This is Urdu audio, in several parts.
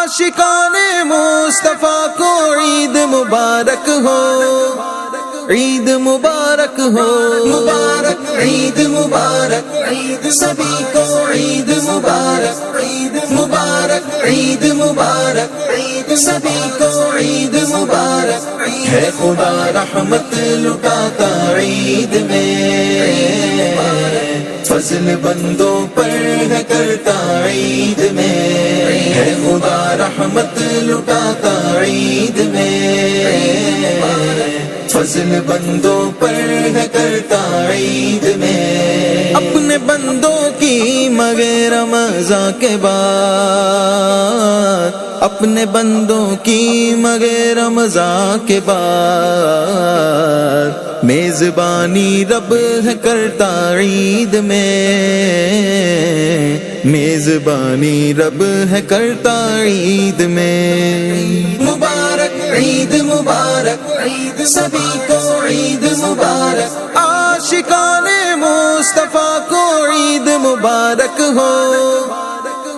عاشقان مصطفیٰ کو عید مبارک ہو، عید مبارک ہو، مبارک عید مبارک، عید سبھی کو عید مبارک، عید مبارک، عید مبارک، عید سبھی کو عید مبارک، ہے خدا رحمت لٹاتا عید میں، فضل بندوں پر ہے کرتا عید میں، ہے خدا رحمت لٹاتا عید میں، فضل بندوں پر ہے کرتا عید میں، اپنے بندوں کی مگے رمضان کے بعد، اپنے بندوں کی مگے رمضان کے بعد، میزبانی رب ہے کرتا عید میں، میزبانی رب ہے کرتا عید میں، مبارک عید مبارک، عید سبھی کو عید مبارک، عاشقان مصطفیٰ کو عید مبارک ہو،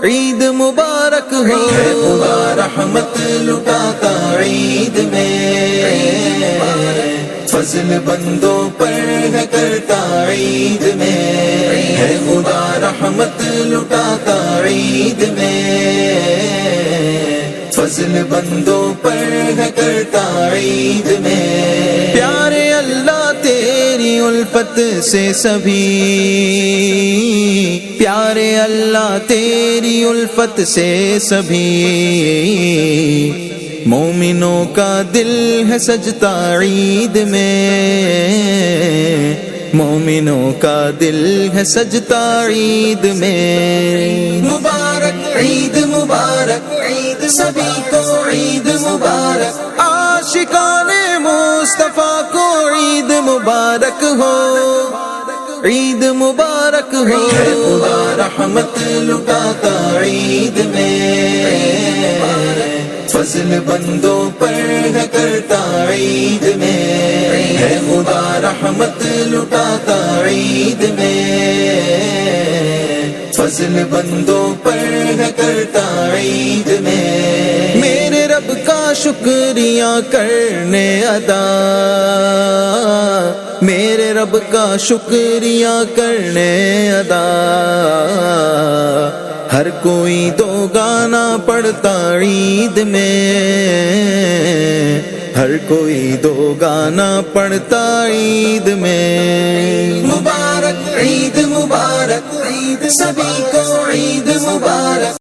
عید مبارک ہو، ہے خدا رحمت لٹاتا عید میں، فضل بندوں پر ہے کرتا عید میں، ہے خدا رحمت لٹاتا عید میں، فضل بندوں پر ہے کرتا عید میں، پیارے اللہ تیری الفت سے سبھی، پیارے اللہ تیری الفت سے سبھی، مومنوں کا دل ہے سجتا عید میں، مومنوں کا دل ہے سجتا عید میں، مبارک عید مبارک، عید سبھی کو عید مبارک، عاشقان مصطفیٰ کو عید مبارک ہو، عید مبارک ہو، ہے خدا رحمت لٹاتا عید میں، فضل بندوں پر ہے کرتا عید میں، ہے خدا رحمت لٹاتا عید میں، فضل بندوں پر ہے کرتا عید میں، میرے رب کا شکریہ کرنے ادا، میرے رب کا شکریہ کرنے ادا، ہر کوئی دو گانا پڑھتا عید میں، ہر کوئی دو گانا پڑھتا عید میں، مبارک عید مبارک، عید سبھی کو عید مبارک۔